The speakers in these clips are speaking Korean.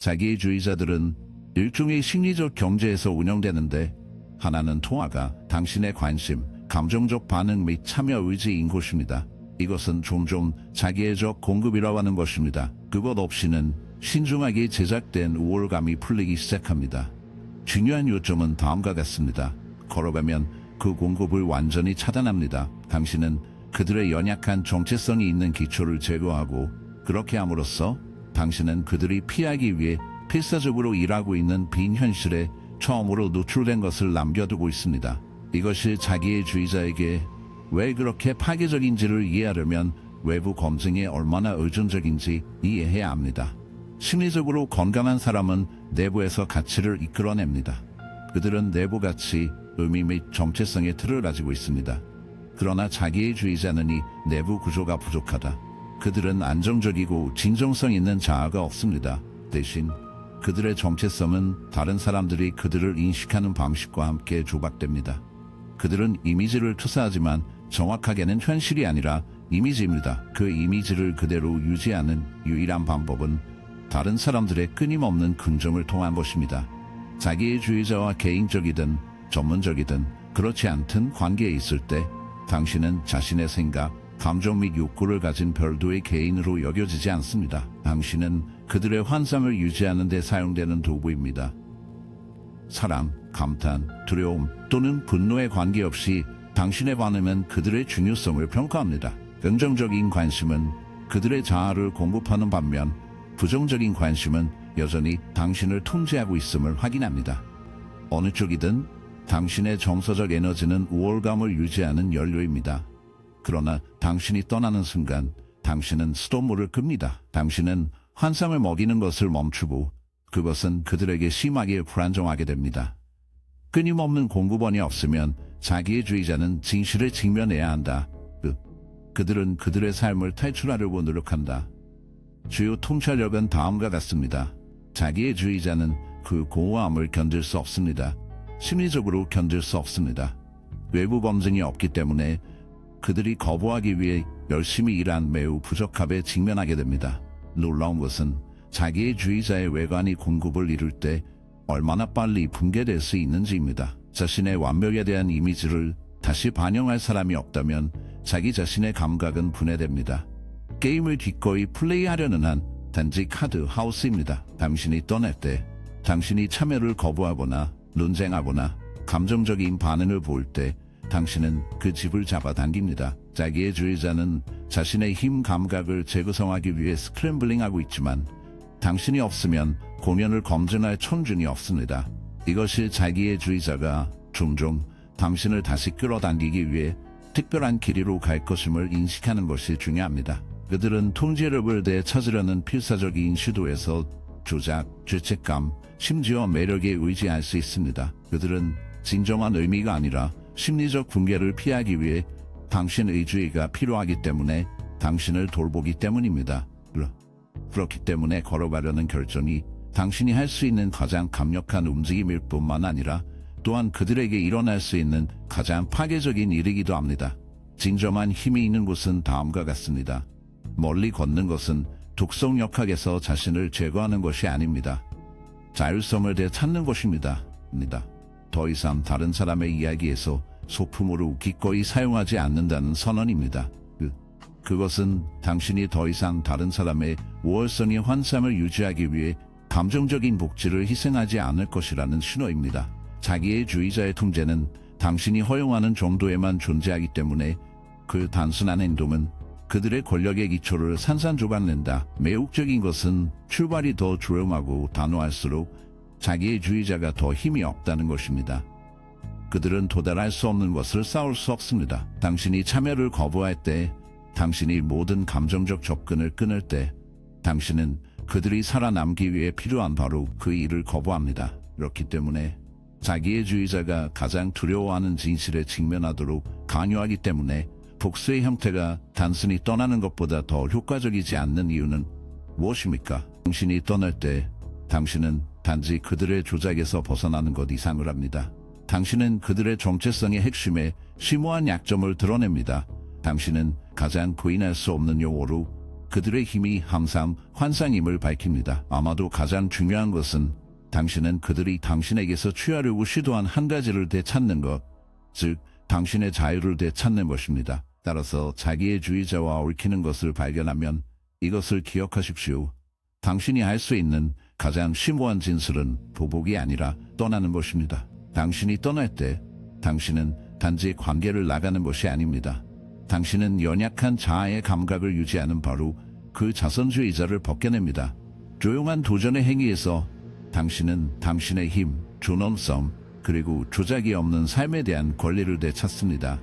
자기주의자들은 일종의 심리적 경제에서 운영되는데 하나는 통화가 당신의 관심, 감정적 반응 및 참여 의지인 것입니다. 이것은 종종 자기애적 공급이라고 하는 것입니다. 그것 없이는 신중하게 제작된 우월감이 풀리기 시작합니다. 중요한 요점은 다음과 같습니다. 걸어가면 그 공급을 완전히 차단합니다. 당신은 그들의 연약한 정체성이 있는 기초를 제거하고 그렇게 함으로써 당신은 그들이 피하기 위해 필사적으로 일하고 있는 빈 현실에 처음으로 노출된 것을 남겨두고 있습니다. 이것이 자기애주의자에게 왜 그렇게 파괴적인지를 이해하려면 외부 검증이 얼마나 의존적인지 이해해야 합니다. 심리적으로 건강한 사람은 내부에서 가치를 이끌어냅니다. 그들은 내부 가치, 의미 및 정체성의 틀을 가지고 있습니다. 그러나 자기애주의자는 이 내부 구조가 부족하다. 그들은 안정적이고 진정성 있는 자아가 없습니다. 대신 그들의 정체성은 다른 사람들이 그들을 인식하는 방식과 함께 조박됩니다. 그들은 이미지를 투사하지만 정확하게는 현실이 아니라 이미지입니다. 그 이미지를 그대로 유지하는 유일한 방법은 다른 사람들의 끊임없는 긍정을 통한 것입니다. 자기애주의자와 개인적이든 전문적이든 그렇지 않든 관계에 있을 때 당신은 자신의 생각, 감정 및 욕구를 가진 별도의 개인으로 여겨지지 않습니다. 당신은 그들의 환상을 유지하는 데 사용되는 도구입니다. 사랑, 감탄, 두려움 또는 분노에 관계없이 당신의 반응은 그들의 중요성을 평가합니다. 긍정적인 관심은 그들의 자아를 공급하는 반면 부정적인 관심은 여전히 당신을 통제하고 있음을 확인합니다. 어느 쪽이든 당신의 정서적 에너지는 우월감을 유지하는 연료입니다. 그러나 당신이 떠나는 순간 당신은 스톱물을 끕니다. 당신은 환상을 먹이는 것을 멈추고 그것은 그들에게 심하게 불안정하게 됩니다. 끊임없는 공급원이 없으면 자기애주의자는 진실에 직면해야 한다. 그들은 그들의 삶을 탈출하려고 노력한다. 주요 통찰력은 다음과 같습니다. 자기애주의자는 그 공허함을 견딜 수 없습니다. 심리적으로 견딜 수 없습니다. 외부 검증이 없기 때문에 그들이 거부하기 위해 열심히 일한 매우 부적합에 직면하게 됩니다. 놀라운 것은 자기애주의자의 외관이 공급을 이룰 때 얼마나 빨리 붕괴될 수 있는지입니다. 자신의 완벽에 대한 이미지를 다시 반영할 사람이 없다면 자기 자신의 감각은 분해됩니다. 게임을 기꺼이 플레이하려는 한 단지 카드 하우스입니다. 당신이 떠날 때, 당신이 참여를 거부하거나 논쟁하거나 감정적인 반응을 보일 때 당신은 그 집을 잡아당깁니다. 자기애주의자는 자신의 힘 감각을 재구성하기 위해 스크램블링하고 있지만 당신이 없으면 공연을 검증할 천준이 없습니다. 이것이 자기애주의자가 종종 당신을 다시 끌어당기기 위해 특별한 길이로 갈 것임을 인식하는 것이 중요합니다. 그들은 통제력을 되찾으려는 필사적인 시도에서 조작, 죄책감, 심지어 매력에 의지할 수 있습니다. 그들은 진정한 의미가 아니라 심리적 붕괴를 피하기 위해 당신 의주의가 필요하기 때문에 당신을 돌보기 때문입니다. 그렇기 때문에 걸어가려는 결정이 당신이 할 수 있는 가장 강력한 움직임일 뿐만 아니라 또한 그들에게 일어날 수 있는 가장 파괴적인 일이기도 합니다. 진정한 힘이 있는 곳은 다음과 같습니다. 멀리 걷는 것은 독성 역학에서 자신을 제거하는 것이 아닙니다. 자율성을 되찾는 것입니다. 더 이상 다른 사람의 이야기에서 소품으로 기꺼이 사용하지 않는다는 선언입니다. 그것은 당신이 더 이상 다른 사람의 우월성의 환상을 유지하기 위해 감정적인 복지를 희생하지 않을 것이라는 신호입니다. 자기애주의자의 통제는 당신이 허용하는 정도에만 존재하기 때문에 그 단순한 행동은 그들의 권력의 기초를 산산조각낸다. 매혹적인 것은 출발이 더 조용하고 단호할수록 자기애주의자가 더 힘이 없다는 것입니다. 그들은 도달할 수 없는 것을 쌓을 수 없습니다. 당신이 참여를 거부할 때, 당신이 모든 감정적 접근을 끊을 때, 당신은 그들이 살아남기 위해 필요한 바로 그 일을 거부합니다. 그렇기 때문에 자기애주의자가 가장 두려워하는 진실에 직면하도록 강요하기 때문에 복수의 형태가 단순히 떠나는 것보다 더 효과적이지 않는 이유는 무엇입니까? 당신이 떠날 때 당신은 단지 그들의 조작에서 벗어나는 것 이상을 합니다. 당신은 그들의 정체성의 핵심에 심오한 약점을 드러냅니다. 당신은 가장 부인할 수 없는 용어로 그들의 힘이 항상 환상임을 밝힙니다. 아마도 가장 중요한 것은 당신은 그들이 당신에게서 취하려고 시도한 한 가지를 되찾는 것, 즉 당신의 자유를 되찾는 것입니다. 따라서 자기의 주의자와 얽히는 것을 발견하면 이것을 기억하십시오. 당신이 할 수 있는 가장 심오한 진술은 보복이 아니라 떠나는 것입니다. 당신이 떠날 때 당신은 단지 관계를 나가는 것이 아닙니다. 당신은 연약한 자아의 감각을 유지하는 바로 그 자선주의자를 벗겨냅니다. 조용한 도전의 행위에서 당신은 당신의 힘, 존엄성, 그리고 조작이 없는 삶에 대한 권리를 되찾습니다.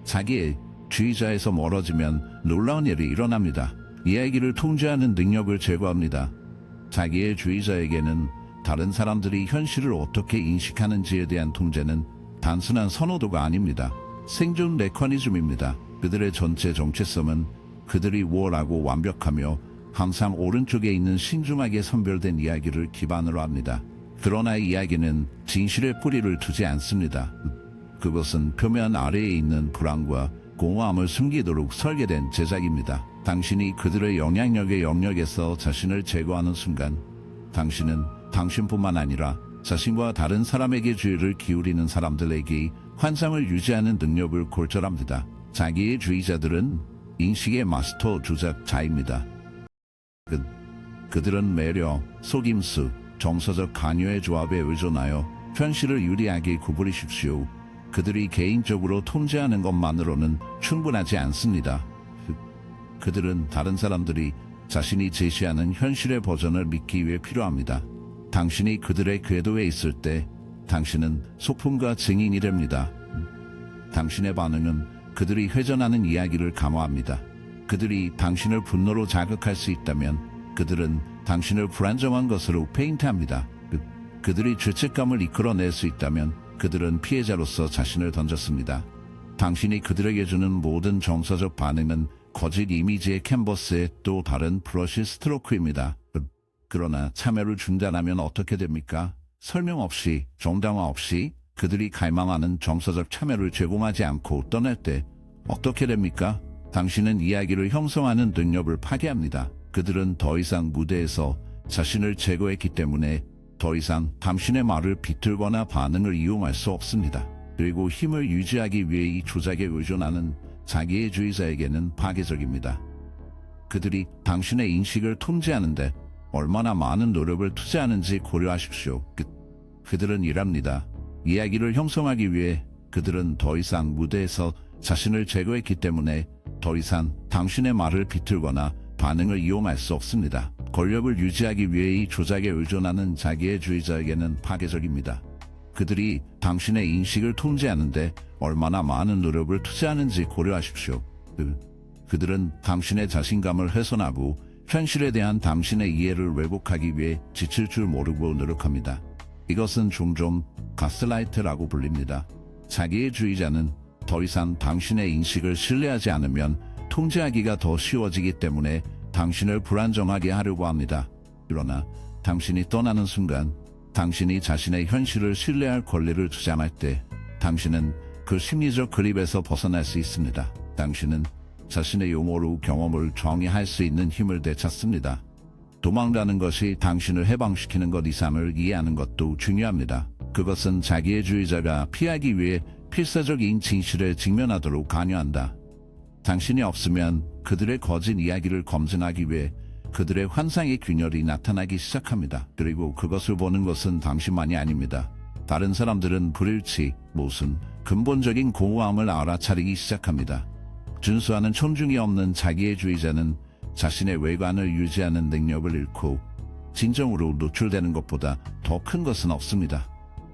자기의 주의자에서 멀어지면 놀라운 일이 일어납니다. 이야기를 통제하는 능력을 제거합니다. 자기의 주의자에게는 다른 사람들이 현실을 어떻게 인식하는지에 대한 통제는 단순한 선호도가 아닙니다. 생존 메커니즘입니다. 그들의 전체 정체성은 그들이 우월하고 완벽하며 항상 오른쪽에 있는 신중하게 선별된 이야기를 기반으로 합니다. 그러나 이 이야기는 진실의 뿌리를 두지 않습니다. 그것은 표면 아래에 있는 불안과 공허함을 숨기도록 설계된 제작입니다. 당신이 그들의 영향력의 영역에서 자신을 제거하는 순간 당신은 당신뿐만 아니라 자신과 다른 사람에게 주의를 기울이는 사람들에게 환상을 유지하는 능력을 골절합니다. 자기의 주의자들은 인식의 마스터 조작자입니다. 그들은 매력, 속임수, 정서적 간요의 조합에 의존하여 현실을 유리하게 구부리십시오. 그들이 개인적으로 통제하는 것만으로는 충분하지 않습니다. 그들은 다른 사람들이 자신이 제시하는 현실의 버전을 믿기 위해 필요합니다. 당신이 그들의 궤도에 있을 때 당신은 소품과 증인이 됩니다. 당신의 반응은 그들이 회전하는 이야기를 감화합니다. 그들이 당신을 분노로 자극할 수 있다면 그들은 당신을 불안정한 것으로 페인트합니다. 그들이 죄책감을 이끌어낼 수 있다면 그들은 피해자로서 자신을 던졌습니다. 당신이 그들에게 주는 모든 정서적 반응은 거짓 이미지의 캔버스의 또 다른 브러쉬 스트로크입니다. 그러나 참여를 중단하면 어떻게 됩니까? 설명 없이, 정당화 없이 그들이 갈망하는 정서적 참여를 제공하지 않고 떠날 때 어떻게 됩니까? 당신은 이야기를 형성하는 능력을 파괴합니다. 그들은 더 이상 무대에서 자신을 제거했기 때문에 더 이상 당신의 말을 비틀거나 반응을 이용할 수 없습니다. 그리고 힘을 유지하기 위해 이 조작에 의존하는 자기의 주의자에게는 파괴적입니다. 그들이 당신의 인식을 통제하는데 얼마나 많은 노력을 투자하는지 고려하십시오. 그들은 일합니다. 이야기를 형성하기 위해 그들은 더 이상 무대에서 자신을 제거했기 때문에 더 이상 당신의 말을 비틀거나 반응을 이용할 수 없습니다. 권력을 유지하기 위해 이 조작에 의존하는 자기의 주의자에게는 파괴적입니다. 그들이 당신의 인식을 통제하는데 얼마나 많은 노력을 투자하는지 고려하십시오. 그들은 당신의 자신감을 훼손하고 현실에 대한 당신의 이해를 왜곡하기 위해 지칠 줄 모르고 노력합니다. 이것은 종종 가스라이트라고 불립니다. 자기의 주의자는 더 이상 당신의 인식을 신뢰하지 않으면 통제하기가 더 쉬워지기 때문에 당신을 불안정하게 하려고 합니다. 그러나 당신이 떠나는 순간 당신이 자신의 현실을 신뢰할 권리를 주장할 때 당신은 그 심리적 그립에서 벗어날 수 있습니다. 당신은 자신의 용어로 경험을 정의할 수 있는 힘을 되찾습니다. 도망가는 것이 당신을 해방시키는 것 이상을 이해하는 것도 중요합니다. 그것은 자기의 주의자가 피하기 위해 필사적인 진실에 직면하도록 관여한다. 당신이 없으면 그들의 거짓 이야기를 검증하기 위해 그들의 환상의 균열이 나타나기 시작합니다. 그리고 그것을 보는 것은 당신만이 아닙니다. 다른 사람들은 불일치, 모순, 근본적인 공허함을 알아차리기 시작합니다. 준수하는 존중이 없는 자기의 주의자는 자신의 외관을 유지하는 능력을 잃고 진정으로 노출되는 것보다 더 큰 것은 없습니다.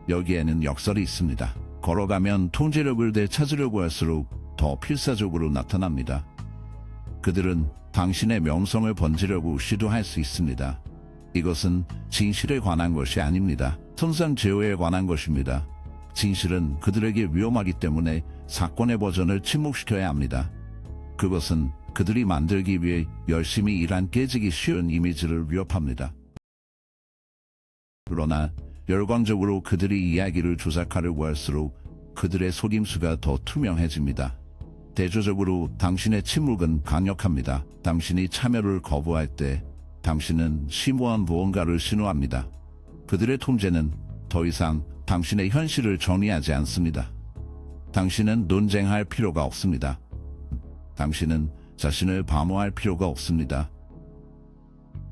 여기에는 역설이 있습니다. 걸어가면 통제력을 되찾으려고 할수록 더 필사적으로 나타납니다. 그들은 당신의 명성을 번지려고 시도할 수 있습니다. 이것은 진실에 관한 것이 아닙니다. 통상 제어에 관한 것입니다. 진실은 그들에게 위험하기 때문에 사건의 버전을 침묵시켜야 합니다. 그것은 그들이 만들기 위해 열심히 일한 깨지기 쉬운 이미지를 위협합니다. 그러나 열광적으로 그들이 이야기를 조작하려고 할수록 그들의 속임수가 더 투명해집니다. 대조적으로 당신의 침묵은 강력합니다. 당신이 참여를 거부할 때 당신은 심오한 무언가를 신호합니다. 그들의 통제는 더 이상 당신의 현실을 정리하지 않습니다. 당신은 논쟁할 필요가 없습니다. 당신은 자신을 방어할 필요가 없습니다.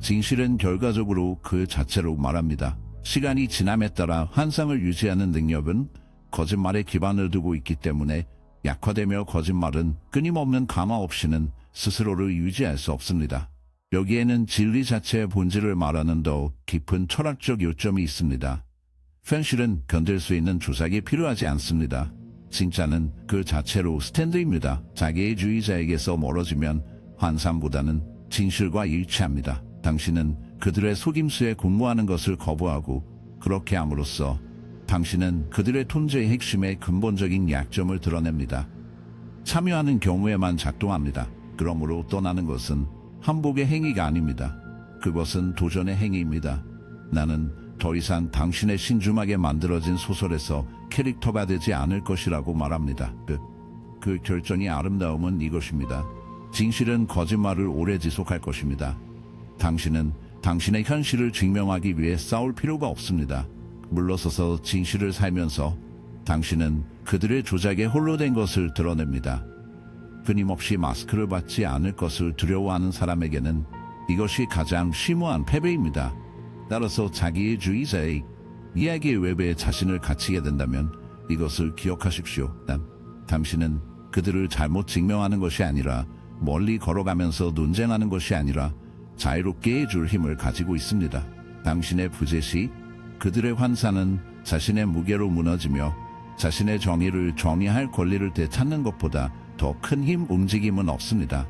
진실은 결과적으로 그 자체로 말합니다. 시간이 지남에 따라 환상을 유지하는 능력은 거짓말에 기반을 두고 있기 때문에 약화되며 거짓말은 끊임없는 감화 없이는 스스로를 유지할 수 없습니다. 여기에는 진리 자체의 본질을 말하는 더 깊은 철학적 요점이 있습니다. 현실은 견딜 수 있는 조작이 필요하지 않습니다. 진짜는 그 자체로 스탠드입니다. 자기주의자에게서 멀어지면 환상보다는 진실과 일치합니다. 당신은 그들의 속임수에 공모하는 것을 거부하고 그렇게 함으로써 당신은 그들의 통제의 핵심의 근본적인 약점을 드러냅니다. 참여하는 경우에만 작동합니다. 그러므로 떠나는 것은 항복의 행위가 아닙니다. 그것은 도전의 행위입니다. 나는 더 이상 당신의 신중하게 만들어진 소설에서 캐릭터가 되지 않을 것이라고 말합니다. 그 결정의 아름다움은 이것입니다. 진실은 거짓말을 오래 지속할 것입니다. 당신은 당신의 현실을 증명하기 위해 싸울 필요가 없습니다. 물러서서 진실을 살면서 당신은 그들의 조작에 홀로 된 것을 드러냅니다. 끊임없이 마스크를 받지 않을 것을 두려워하는 사람에게는 이것이 가장 심오한 패배입니다. 따라서 자기주의자의 이야기의 외부에 자신을 갇히게 된다면 이것을 기억하십시오. 당신은 그들을 잘못 증명하는 것이 아니라 멀리 걸어가면서 논쟁하는 것이 아니라 자유롭게 해줄 힘을 가지고 있습니다. 당신의 부재시 그들의 환상은 자신의 무게로 무너지며 자신의 정의를 정의할 권리를 되찾는 것보다 더 큰 힘 움직임은 없습니다.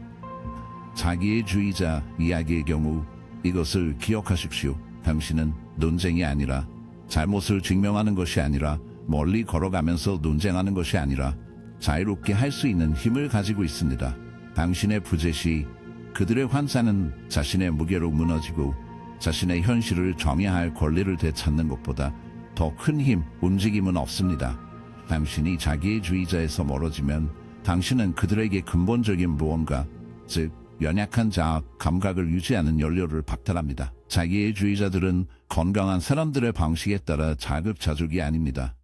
자기주의자 이야기의 경우 이것을 기억하십시오. 당신은 논쟁이 아니라 잘못을 증명하는 것이 아니라 멀리 걸어가면서 논쟁하는 것이 아니라 자유롭게 할 수 있는 힘을 가지고 있습니다. 당신의 부재시 그들의 환상은 자신의 무게로 무너지고 자신의 현실을 정의할 권리를 되찾는 것보다 더 큰 힘, 움직임은 없습니다. 당신이 자기주의자에서 멀어지면 당신은 그들에게 근본적인 무언가, 즉 연약한 자아 감각을 유지하는 연료를 박탈합니다. 자기주의자들은 건강한 사람들의 방식에 따라 자급자족이 아닙니다.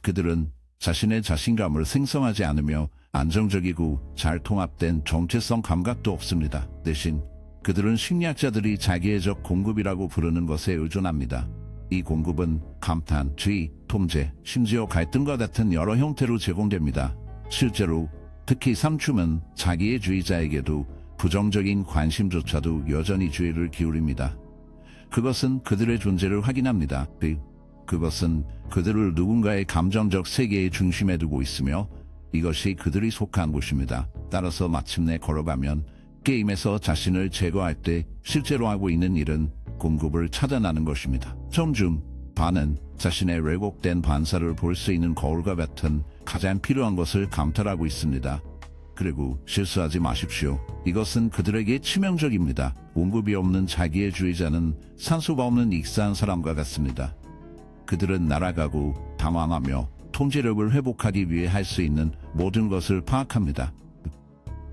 그들은 자신의 자신감을 생성하지 않으며 안정적이고 잘 통합된 정체성 감각도 없습니다. 대신 그들은 심리학자들이 자기애적 공급이라고 부르는 것에 의존합니다. 이 공급은 감탄, 주의, 통제, 심지어 갈등과 같은 여러 형태로 제공됩니다. 실제로 특히 삼춤은 자기애주의자에게도 부정적인 관심조차도 여전히 주의를 기울입니다. 그것은 그들의 존재를 확인합니다. 그것은 그들을 누군가의 감정적 세계의 중심에 두고 있으며 이것이 그들이 속한 곳입니다. 따라서 마침내 걸어가면 게임에서 자신을 제거할 때 실제로 하고 있는 일은 공급을 차단하는 것입니다. 점중 반은 자신의 왜곡된 반사를 볼 수 있는 거울과 같은 가장 필요한 것을 감탄하고 있습니다. 그리고 실수하지 마십시오. 이것은 그들에게 치명적입니다. 공급이 없는 자기애주의자는 산소가 없는 익사한 사람과 같습니다. 그들은 날아가고 당황하며 통제력을 회복하기 위해 할 수 있는 모든 것을 파악합니다.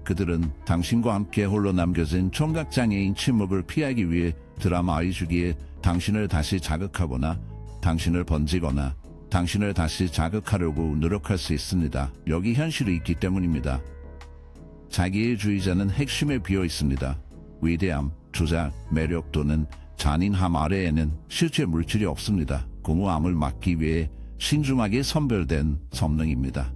그들은 당신과 함께 홀로 남겨진 청각장애인 침묵을 피하기 위해 드라마의 주기에 당신을 다시 자극하거나 당신을 번지거나 당신을 다시 자극하려고 노력할 수 있습니다. 여기 현실이 있기 때문입니다. 자기애주의자는 핵심에 비어 있습니다. 위대함, 조작, 매력 또는 잔인함 아래에는 실제 물질이 없습니다. 공허함을 막기 위해 신중하게 선별된 성능입니다.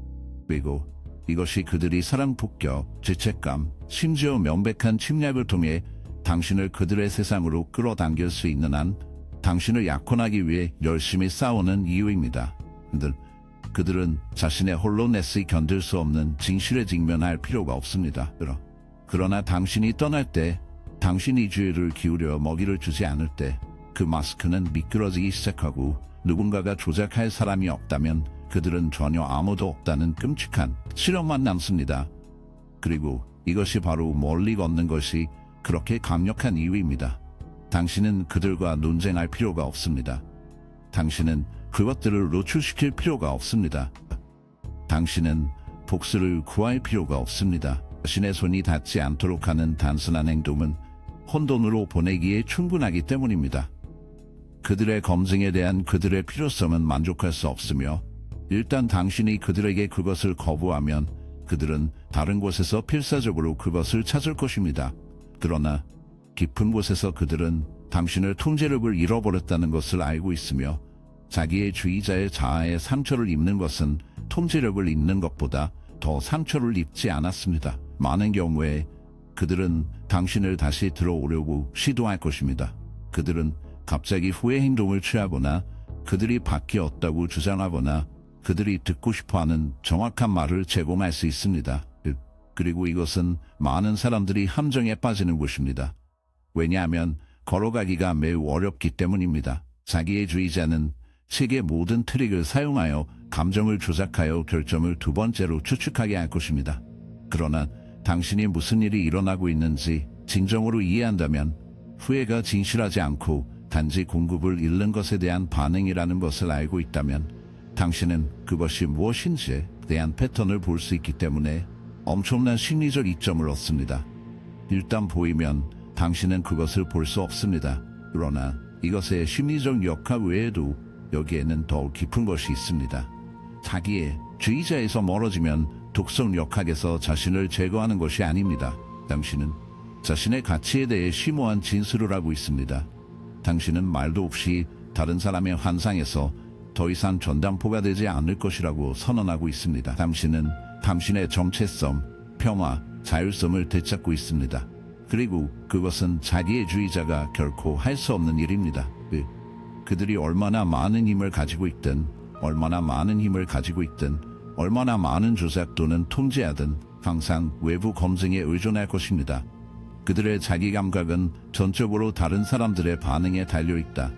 그리고 이것이 그들이 사랑, 폭격, 죄책감, 심지어 명백한 침략을 통해 당신을 그들의 세상으로 끌어당길 수 있는 한 당신을 약혼하기 위해 열심히 싸우는 이유입니다. 그들은 자신의 홀로넷을 견딜 수 없는 진실에 직면할 필요가 없습니다. 그러나 당신이 떠날 때, 당신이 주의를 기울여 먹이를 주지 않을 때 그 마스크는 미끄러지기 시작하고 누군가가 조작할 사람이 없다면 그들은 전혀 아무도 없다는 끔찍한 실험만 남습니다. 그리고 이것이 바로 멀리 걷는 것이 그렇게 강력한 이유입니다. 당신은 그들과 논쟁할 필요가 없습니다. 당신은 그것들을 노출시킬 필요가 없습니다. 당신은 복수를 구할 필요가 없습니다. 자신의 손이 닿지 않도록 하는 단순한 행동은 혼돈으로 보내기에 충분하기 때문입니다. 그들의 검증에 대한 그들의 필요성은 만족할 수 없으며 일단 당신이 그들에게 그것을 거부하면 그들은 다른 곳에서 필사적으로 그것을 찾을 것입니다. 그러나 깊은 곳에서 그들은 당신의 통제력을 잃어버렸다는 것을 알고 있으며 자기의 주의자의 자아에 상처를 입는 것은 통제력을 잃는 것보다 더 상처를 입지 않았습니다. 많은 경우에 그들은 당신을 다시 들어오려고 시도할 것입니다. 그들은 갑자기 후회 행동을 취하거나 그들이 바뀌었다고 주장하거나 그들이 듣고 싶어하는 정확한 말을 제공할 수 있습니다. 그리고 이것은 많은 사람들이 함정에 빠지는 것입니다. 왜냐하면 걸어가기가 매우 어렵기 때문입니다. 자기의 주의자는 세계 모든 트릭을 사용하여 감정을 조작하여 결정을 두 번째로 추측하게 할 것입니다. 그러나 당신이 무슨 일이 일어나고 있는지 진정으로 이해한다면 후회가 진실하지 않고 단지 공급을 잃는 것에 대한 반응이라는 것을 알고 있다면 당신은 그것이 무엇인지에 대한 패턴을 볼 수 있기 때문에 엄청난 심리적 이점을 얻습니다. 일단 보이면 당신은 그것을 볼 수 없습니다. 그러나 이것의 심리적 역할 외에도 여기에는 더욱 깊은 것이 있습니다. 자기의 주의자에서 멀어지면 독성 역학에서 자신을 제거하는 것이 아닙니다. 당신은 자신의 가치에 대해 심오한 진술을 하고 있습니다. 당신은 말도 없이 다른 사람의 환상에서 더 이상 전담포가 되지 않을 것이라고 선언하고 있습니다. 당신은 당신의 정체성, 평화, 자율성을 되찾고 있습니다. 그리고 그것은 자기의 주의자가 결코 할 수 없는 일입니다. 그들이 얼마나 많은 힘을 가지고 있든, 얼마나 많은 힘을 가지고 있든, 얼마나 많은 조작 또는 통제하든 항상 외부 검증에 의존할 것입니다. 그들의 자기 감각은 전적으로 다른 사람들의 반응에 달려있다.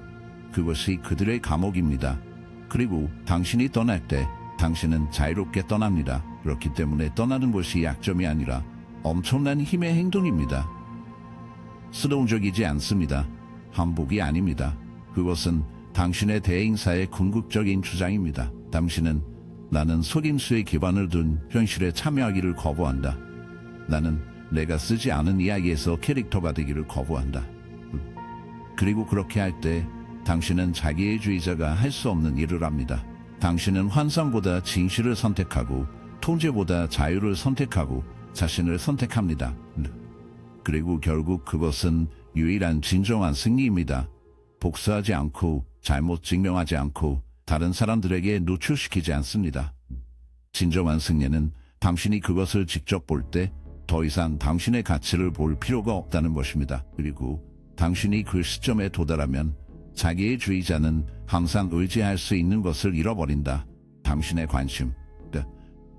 그것이 그들의 감옥입니다. 그리고 당신이 떠날 때 당신은 자유롭게 떠납니다. 그렇기 때문에 떠나는 것이 약점이 아니라 엄청난 힘의 행동입니다. 수동적이지 않습니다. 항복이 아닙니다. 그것은 당신의 대행사의 궁극적인 주장입니다. 당신은 나는 속임수에 기반을 둔 현실에 참여하기를 거부한다. 나는 내가 쓰지 않은 이야기에서 캐릭터가 되기를 거부한다. 그리고 그렇게 할 때 당신은 자기의 주의자가 할 수 없는 일을 합니다. 당신은 환상보다 진실을 선택하고 통제보다 자유를 선택하고 자신을 선택합니다. 그리고 결국 그것은 유일한 진정한 승리입니다. 복수하지 않고 잘못 증명하지 않고 다른 사람들에게 노출시키지 않습니다. 진정한 승리는 당신이 그것을 직접 볼 때 더 이상 당신의 가치를 볼 필요가 없다는 것입니다. 그리고 당신이 그 시점에 도달하면 자기의 주의자는 항상 의지할 수 있는 것을 잃어버린다. 당신의 관심.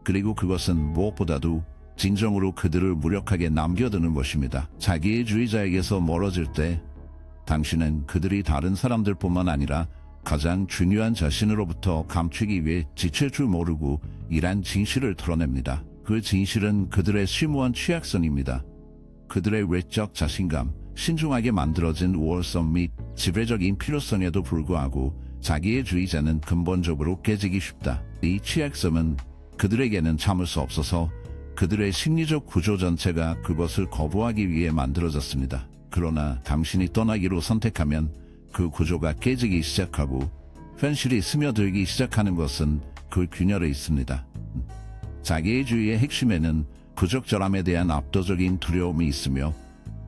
그리고 그것은 무엇보다도 진정으로 그들을 무력하게 남겨두는 것입니다. 자기의 주의자에게서 멀어질 때 당신은 그들이 다른 사람들뿐만 아니라 가장 중요한 자신으로부터 감추기 위해 지칠 줄 모르고 이란 진실을 드러냅니다. 그 진실은 그들의 심오한 취약성입니다. 그들의 외적 자신감, 신중하게 만들어진 우월성 및 지배적인 필요성에도 불구하고 자기의 주의자는 근본적으로 깨지기 쉽다. 이 취약성은 그들에게는 참을 수 없어서 그들의 심리적 구조 전체가 그것을 거부하기 위해 만들어졌습니다. 그러나 당신이 떠나기로 선택하면 그 구조가 깨지기 시작하고 현실이 스며들기 시작하는 것은 그 균열에 있습니다. 자기의 주의의 핵심에는 부적절함에 대한 압도적인 두려움이 있으며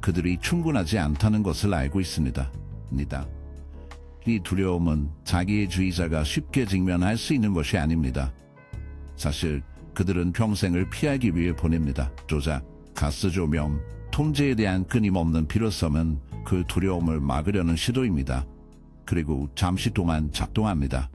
그들이 충분하지 않다는 것을 알고 있습니다. 이 두려움은 자기의 주의자가 쉽게 직면할 수 있는 것이 아닙니다. 사실 그들은 평생을 피하기 위해 보냅니다. 조작, 가스 조명, 통제에 대한 끊임없는 필요성은 그 두려움을 막으려는 시도입니다. 그리고 잠시 동안 작동합니다.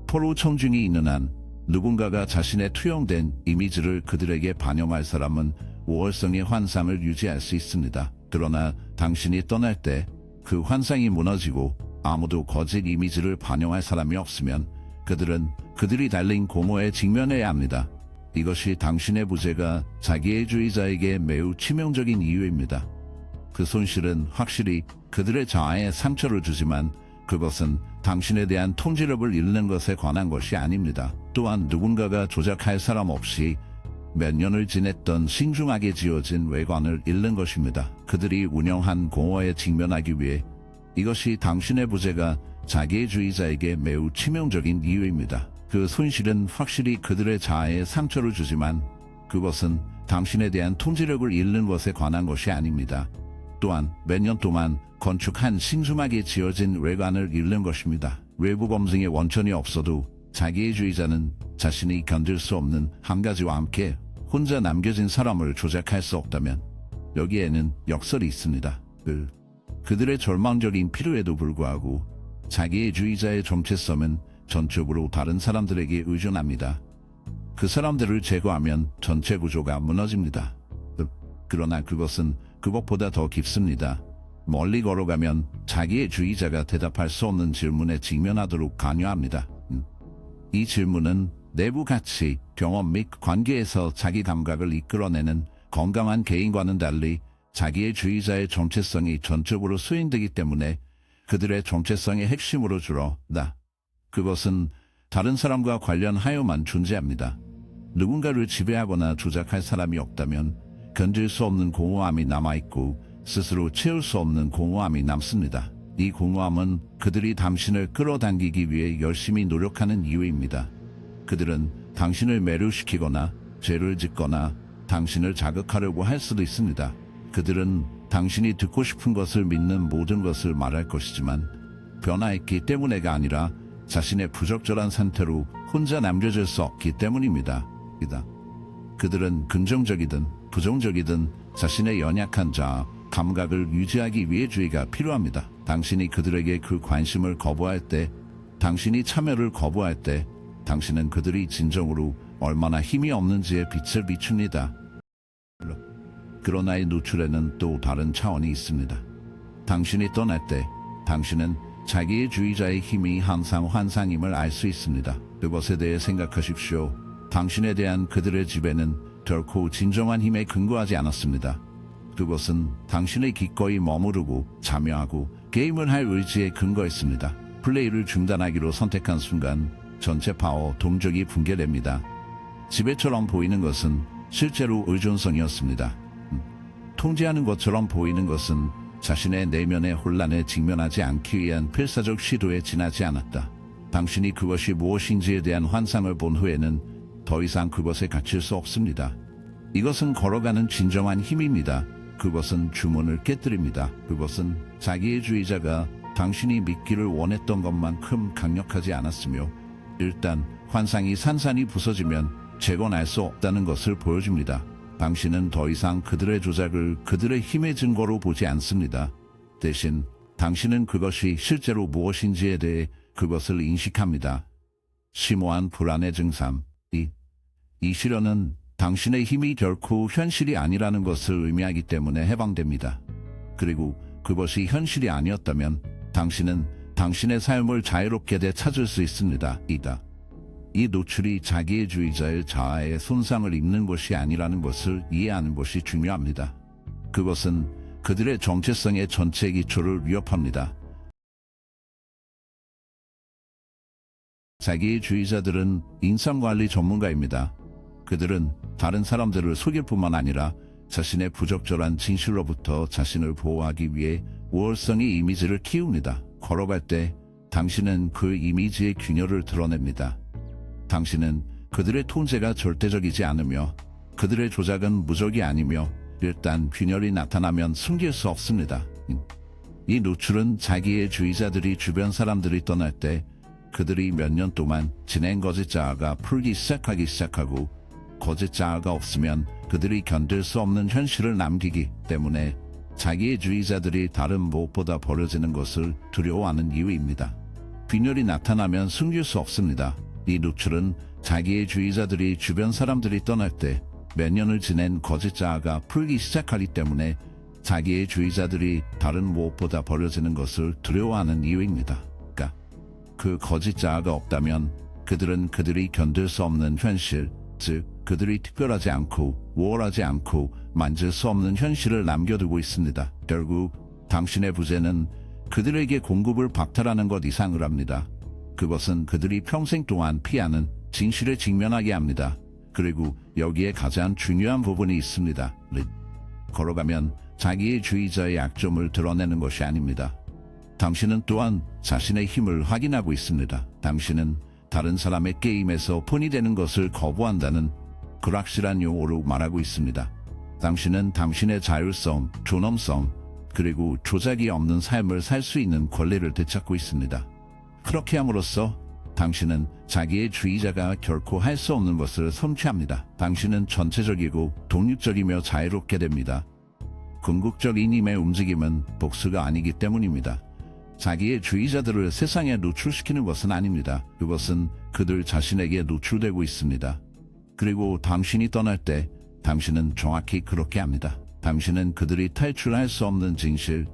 포로 청중이 있는 한 누군가가 자신의 투영된 이미지를 그들에게 반영할 사람은 우월성의 환상을 유지할 수 있습니다. 그러나 당신이 떠날 때 그 환상이 무너지고 아무도 거짓 이미지를 반영할 사람이 없으면 그들은 그들이 달린 공허에 직면해야 합니다. 이것이 당신의 부재가 자기의 주의자에게 매우 치명적인 이유입니다. 그 손실은 확실히 그들의 자아에 상처를 주지만 그것은 당신에 대한 통제력을 잃는 것에 관한 것이 아닙니다. 또한 누군가가 조작할 사람 없이 몇 년을 지냈던 신중하게 지어진 외관을 잃는 것입니다. 그들이 운영한 공허에 직면하기 위해 이것이 당신의 부재가 자기주의자에게 매우 치명적인 이유입니다. 그 손실은 확실히 그들의 자아에 상처를 주지만 그것은 당신에 대한 통제력을 잃는 것에 관한 것이 아닙니다. 또한 몇 년 동안 건축한 신중하게 지어진 외관을 잃는 것입니다. 외부 검증의 원천이 없어도 자기주의자는 자신이 견딜 수 없는 한 가지와 함께 혼자 남겨진 사람을 조작할 수 없다면 여기에는 역설이 있습니다. 그들의 절망적인 필요에도 불구하고 자기주의자의 정체성은 전적으로 다른 사람들에게 의존합니다. 그 사람들을 제거하면 전체 구조가 무너집니다. 그러나 그것은 그것보다 더 깊습니다. 멀리 걸어가면 자기의 주의자가 대답할 수 없는 질문에 직면하도록 강요합니다. 이 질문은 내부 가치, 경험 및 관계에서 자기 감각을 이끌어내는 건강한 개인과는 달리 자기의 주의자의 정체성이 전적으로 수행되기 때문에 그들의 정체성의 핵심으로 줄어다. 그것은 다른 사람과 관련하여만 존재합니다. 누군가를 지배하거나 조작할 사람이 없다면 견딜 수 없는 공허함이 남아있고 스스로 채울 수 없는 공허함이 남습니다. 이 공허함은 그들이 당신을 끌어당기기 위해 열심히 노력하는 이유입니다. 그들은 당신을 매료시키거나 죄를 짓거나 당신을 자극하려고 할 수도 있습니다. 그들은 당신이 듣고 싶은 것을 믿는 모든 것을 말할 것이지만 변화했기 때문에가 아니라 자신의 부적절한 상태로 혼자 남겨질 수 없기 때문입니다. 그들은 긍정적이든 부정적이든 자신의 연약한 자아, 감각을 유지하기 위해 주의가 필요합니다. 당신이 그들에게 그 관심을 거부할 때, 당신이 참여를 거부할 때, 당신은 그들이 진정으로 얼마나 힘이 없는지에 빛을 비춥니다. 그러나 이 노출에는 또 다른 차원이 있습니다. 당신이 떠날 때, 당신은 자기의 주의자의 힘이 항상 환상임을 알 수 있습니다. 그것에 대해 생각하십시오. 당신에 대한 그들의 지배는 결코 진정한 힘에 근거하지 않았습니다. 그것은 당신의 기꺼이 머무르고 참여하고 게임을 할 의지에 근거했습니다. 플레이를 중단하기로 선택한 순간 전체 파워 동족이 붕괴됩니다. 지배처럼 보이는 것은 실제로 의존성이었습니다. 통제하는 것처럼 보이는 것은 자신의 내면의 혼란에 직면하지 않기 위한 필사적 시도에 지나지 않았다. 당신이 그것이 무엇인지에 대한 환상을 본 후에는 더 이상 그것에 갇힐 수 없습니다. 이것은 걸어가는 진정한 힘입니다. 그것은 주문을 깨뜨립니다. 그것은 자기의 주의자가 당신이 믿기를 원했던 것만큼 강력하지 않았으며 일단 환상이 산산이 부서지면 재건할 수 없다는 것을 보여줍니다. 당신은 더 이상 그들의 조작을 그들의 힘의 증거로 보지 않습니다. 대신 당신은 그것이 실제로 무엇인지에 대해 그것을 인식합니다. 심오한 불안의 증상. 이 시련은 당신의 힘이 결코 현실이 아니라는 것을 의미하기 때문에 해방됩니다. 그리고 그것이 현실이 아니었다면 당신은 당신의 삶을 자유롭게 되찾을 수 있습니다. 이 노출이 자기의 주의자의 자아에 손상을 입는 것이 아니라는 것을 이해하는 것이 중요합니다. 그것은 그들의 정체성의 전체 기초를 위협합니다. 자기의 주의자들은 인성관리 전문가입니다. 그들은 다른 사람들을 속일 뿐만 아니라 자신의 부적절한 진실로부터 자신을 보호하기 위해 우월성의 이미지를 키웁니다. 걸어갈 때 당신은 그 이미지의 균열을 드러냅니다. 당신은 그들의 통제가 절대적이지 않으며 그들의 조작은 무적이 아니며 일단 균열이 나타나면 숨길 수 없습니다. 이 노출은 자기의 주의자들이 주변 사람들이 떠날 때 그들이 몇 년 동안 지낸 거짓 자아가 풀기 시작하고 거짓 자아가 없으면 그들이 견딜 수 없는 현실을 남기기 때문에 자기의 주의자들이 다른 무엇보다 버려지는 것을 두려워하는 이유입니다. 균열이 나타나면 숨길 수 없습니다. 이 노출은 자기의 주의자들이 주변 사람들이 떠날 때 몇 년을 지낸 거짓 자아가 풀기 시작하기 때문에 자기의 주의자들이 다른 무엇보다 버려지는 것을 두려워하는 이유입니다. 그 거짓 자아가 없다면 그들은 그들이 견딜 수 없는 현실, 즉 그들이 특별하지 않고 우월하지 않고 만질 수 없는 현실을 남겨두고 있습니다. 결국 당신의 부재는 그들에게 공급을 박탈하는 것 이상을 합니다. 그것은 그들이 평생 동안 피하는 진실에 직면하게 합니다. 그리고 여기에 가장 중요한 부분이 있습니다. 걸어가면 자기의 주의자의 약점을 드러내는 것이 아닙니다. 당신은 또한 자신의 힘을 확인하고 있습니다. 당신은 다른 사람의 게임에서 폰이 되는 것을 거부한다는 불확실한 용어로 말하고 있습니다. 당신은 당신의 자율성, 존엄성, 그리고 조작이 없는 삶을 살 수 있는 권리를 되찾고 있습니다. 그렇게 함으로써 당신은 자기의 주의자가 결코 할 수 없는 것을 성취합니다. 당신은 전체적이고 독립적이며 자유롭게 됩니다. 궁극적인 힘의 움직임은 복수가 아니기 때문입니다. 자기의 주의자들을 세상에 노출시키는 것은 아닙니다. 그것은 그들 자신에게 노출되고 있습니다. 그리고 당신이 떠날 때 당신은 정확히 그렇게 합니다. 당신은 그들이 탈출할 수 없는 진실,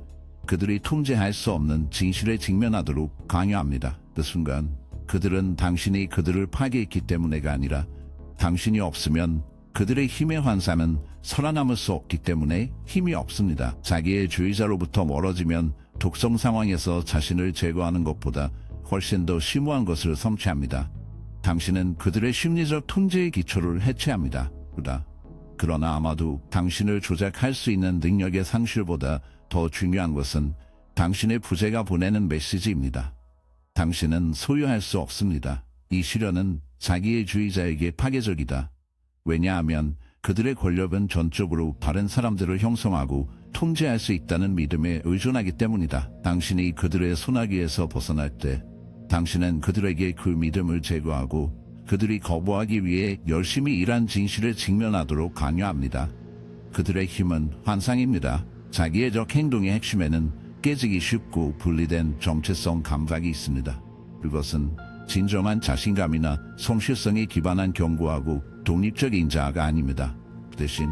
그들이 통제할 수 없는 진실에 직면하도록 강요합니다. 그 순간 그들은 당신이 그들을 파괴했기 때문에가 아니라 당신이 없으면 그들의 힘의 환상은 살아남을 수 없기 때문에 힘이 없습니다. 자기의 주의자로부터 멀어지면 독성 상황에서 자신을 제거하는 것보다 훨씬 더 심오한 것을 성취합니다. 당신은 그들의 심리적 통제의 기초를 해체합니다. 그러나 아마도 당신을 조작할 수 있는 능력의 상실보다 더 중요한 것은 당신의 부재가 보내는 메시지입니다. 당신은 소유할 수 없습니다. 이 시련은 자기의 주의자에게 파괴적이다. 왜냐하면 그들의 권력은 전적으로 다른 사람들을 형성하고 통제할 수 있다는 믿음에 의존하기 때문이다. 당신이 그들의 소나기에서 벗어날 때 당신은 그들에게 그 믿음을 제거하고 그들이 거부하기 위해 열심히 일한 진실에 직면하도록 강요합니다. 그들의 힘은 환상입니다. 자기애적 행동의 핵심에는 깨지기 쉽고 분리된 정체성 감각이 있습니다. 그것은 진정한 자신감이나 성실성에 기반한 견고하고 독립적인 자아가 아닙니다. 대신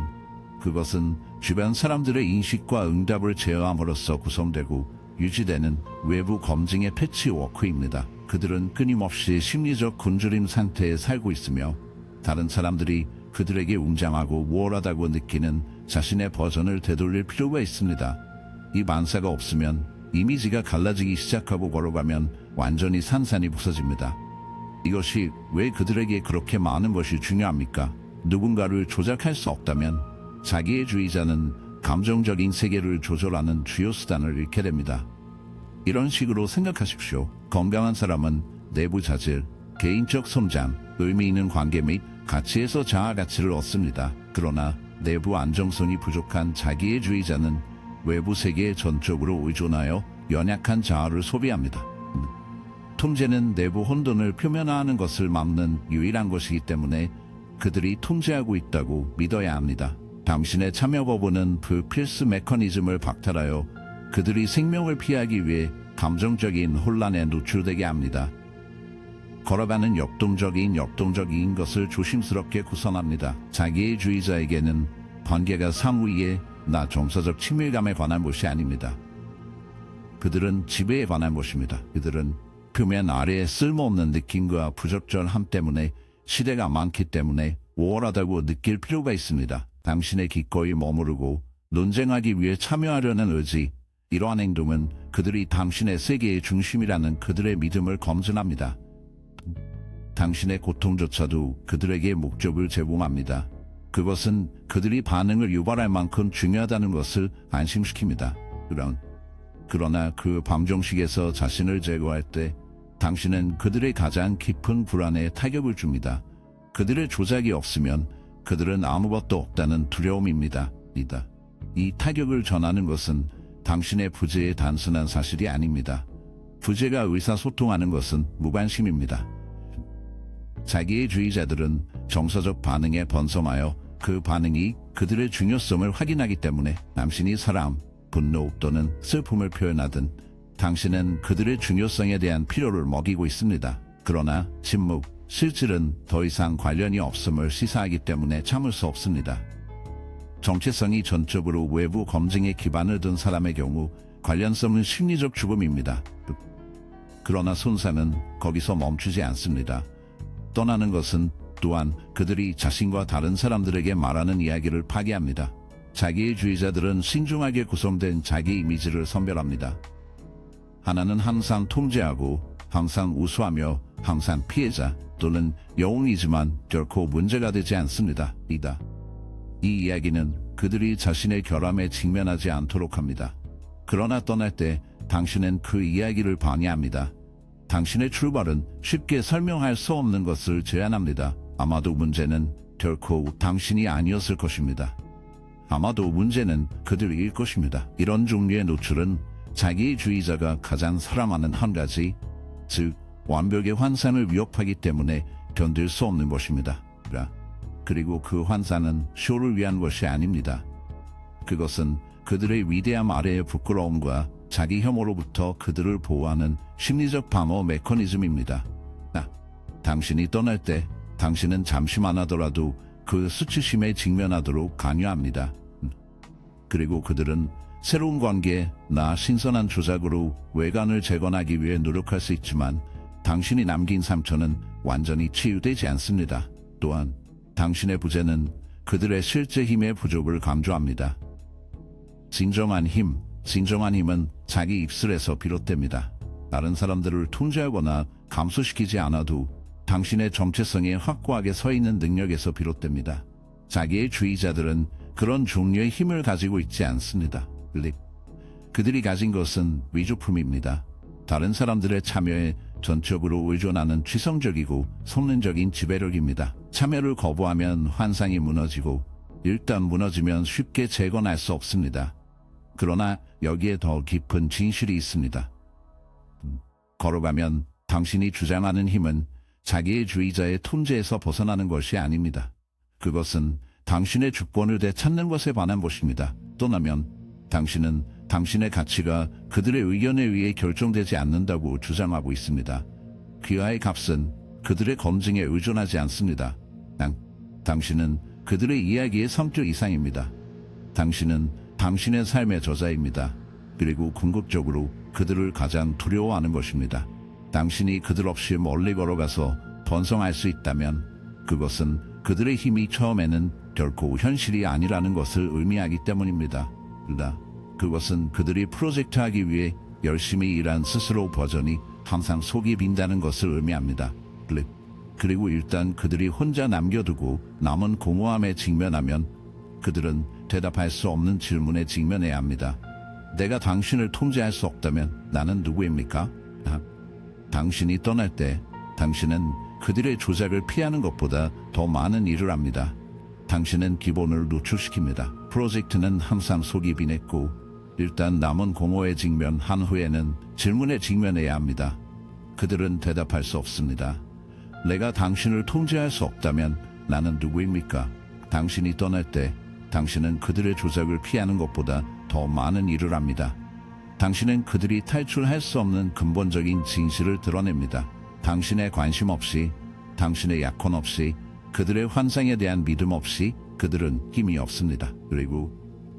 그것은 주변 사람들의 인식과 응답을 제어함으로써 구성되고 유지되는 외부 검증의 패치워크입니다. 그들은 끊임없이 심리적 굶주림 상태에 살고 있으며 다른 사람들이 그들에게 웅장하고 우월하다고 느끼는 자신의 버전을 되돌릴 필요가 있습니다. 이 만사가 없으면 이미지가 갈라지기 시작하고 걸어가면 완전히 산산이 부서집니다. 이것이 왜 그들에게 그렇게 많은 것이 중요합니까? 누군가를 조작할 수 없다면 자기의 주의자는 감정적인 세계를 조절하는 주요 수단을 잃게 됩니다. 이런 식으로 생각하십시오. 건강한 사람은 내부 자질, 개인적 성장, 의미 있는 관계 및 가치에서 자아 가치를 얻습니다. 그러나 내부 안정성이 부족한 자기의 주의자는 외부 세계에 전적으로 의존하여 연약한 자아를 소비합니다. 통제는 내부 혼돈을 표면화하는 것을 막는 유일한 것이기 때문에 그들이 통제하고 있다고 믿어야 합니다. 당신의 참여 거부는 그 필수 메커니즘을 박탈하여 그들이 생명을 피하기 위해 감정적인 혼란에 노출되게 합니다. 걸어가는 역동적인 것을 조심스럽게 구성합니다. 자기의 주의자에게는 관계가 상위의 나 정서적 친밀감에 관한 것이 아닙니다. 그들은 지배에 관한 것입니다. 그들은 표면 아래의 쓸모없는 느낌과 부적절함 때문에 시대가 많기 때문에 우월하다고 느낄 필요가 있습니다. 당신의 기꺼이 머무르고 논쟁하기 위해 참여하려는 의지, 이러한 행동은 그들이 당신의 세계의 중심이라는 그들의 믿음을 검증합니다. 당신의 고통조차도 그들에게 목적을 제공합니다. 그것은 그들이 반응을 유발할 만큼 중요하다는 것을 안심시킵니다. 그러나 그 방정식에서 자신을 제거할 때 당신은 그들의 가장 깊은 불안에 타격을 줍니다. 그들의 조작이 없으면 그들은 아무것도 없다는 두려움입니다. 이 타격을 전하는 것은 당신의 부재의 단순한 사실이 아닙니다. 부재가 의사소통하는 것은 무관심입니다. 자기의 주의자들은 정서적 반응에 번성하여 그 반응이 그들의 중요성을 확인하기 때문에 당신이 사랑, 분노 또는 슬픔을 표현하든 당신은 그들의 중요성에 대한 필요를 먹이고 있습니다. 그러나 침묵, 실질은 더 이상 관련이 없음을 시사하기 때문에 참을 수 없습니다. 정체성이 전적으로 외부 검증에 기반을 둔 사람의 경우 관련성은 심리적 죽음입니다. 그러나 손상은 거기서 멈추지 않습니다. 떠나는 것은 또한 그들이 자신과 다른 사람들에게 말하는 이야기를 파괴합니다. 자기의 주의자들은 신중하게 구성된 자기 이미지를 선별합니다. 하나는 항상 통제하고 항상 우수하며 항상 피해자, 또는 영웅이지만 결코 문제가 되지 않습니다. 이 이야기는 그들이 자신의 결함에 직면하지 않도록 합니다. 그러나 떠날 때 당신은 그 이야기를 방해합니다. 당신의 출발은 쉽게 설명할 수 없는 것을 제안합니다. 아마도 문제는 결코 당신이 아니었을 것입니다. 아마도 문제는 그들일 것입니다. 이런 종류의 노출은 자기주의자가 가장 사랑하는 한 가지, 즉 완벽의 환상을 위협하기 때문에 견딜 수 없는 것입니다. 그리고 그 환상은 쇼를 위한 것이 아닙니다. 그것은 그들의 위대함 아래의 부끄러움과 자기 혐오로부터 그들을 보호하는 심리적 방어 메커니즘입니다. 당신이 떠날 때 당신은 잠시만 하더라도 그 수치심에 직면하도록 강요합니다. 그리고 그들은 새로운 관계나 신선한 조작으로 외관을 재건하기 위해 노력할 수 있지만 당신이 남긴 상처는 완전히 치유되지 않습니다. 또한 당신의 부재는 그들의 실제 힘의 부족을 강조합니다. 진정한 힘은 자기 입술에서 비롯됩니다. 다른 사람들을 통제하거나 감소시키지 않아도 당신의 정체성에 확고하게 서 있는 능력에서 비롯됩니다. 자기의 주의자들은 그런 종류의 힘을 가지고 있지 않습니다. 그들이 가진 것은 위조품입니다. 다른 사람들의 참여에 전적으로 의존하는 취성적이고 속는적인 지배력입니다. 참여를 거부하면 환상이 무너지고 일단 무너지면 쉽게 재건할 수 없습니다. 그러나 여기에 더 깊은 진실이 있습니다. 걸어가면 당신이 주장하는 힘은 자기의 주의자의 통제에서 벗어나는 것이 아닙니다. 그것은 당신의 주권을 되찾는 것에 관한 것입니다. 떠나면 당신은 당신의 가치가 그들의 의견에 의해 결정되지 않는다고 주장하고 있습니다. 귀하의 값은 그들의 검증에 의존하지 않습니다. 당신은 그들의 이야기의 성격 이상입니다. 당신은 당신의 삶의 저자입니다. 그리고 궁극적으로 그들을 가장 두려워하는 것입니다. 당신이 그들 없이 멀리 걸어가서 번성할 수 있다면 그것은 그들의 힘이 처음에는 결코 현실이 아니라는 것을 의미하기 때문입니다. 그것은 그들이 프로젝트하기 위해 열심히 일한 스스로 버전이 항상 속이 빈다는 것을 의미합니다. 그리고 일단 그들이 혼자 남겨두고 남은 공허함에 직면하면 그들은 대답할 수 없는 질문에 직면해야 합니다. 내가 당신을 통제할 수 없다면 나는 누구입니까? 당신이 떠날 때 당신은 그들의 조작을 피하는 것보다 더 많은 일을 합니다. 당신은 기본을 노출시킵니다. 프로젝트는 항상 속이 빈했고 일단 남은 공허에 직면한 후에는 질문에 직면해야 합니다. 그들은 대답할 수 없습니다. 내가 당신을 통제할 수 없다면 나는 누구입니까? 당신이 떠날 때 당신은 그들의 조작을 피하는 것보다 더 많은 일을 합니다. 당신은 그들이 탈출할 수 없는 근본적인 진실을 드러냅니다. 당신의 관심 없이, 당신의 약혼 없이, 그들의 환상에 대한 믿음 없이 그들은 힘이 없습니다. 그리고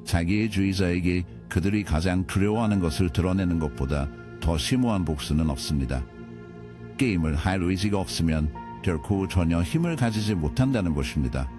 자기의 주의자에게 그들이 가장 두려워하는 것을 드러내는 것보다 더 심오한 복수는 없습니다. 게임을 할 의지가 없으면 결코 전혀 힘을 가지지 못한다는 것입니다.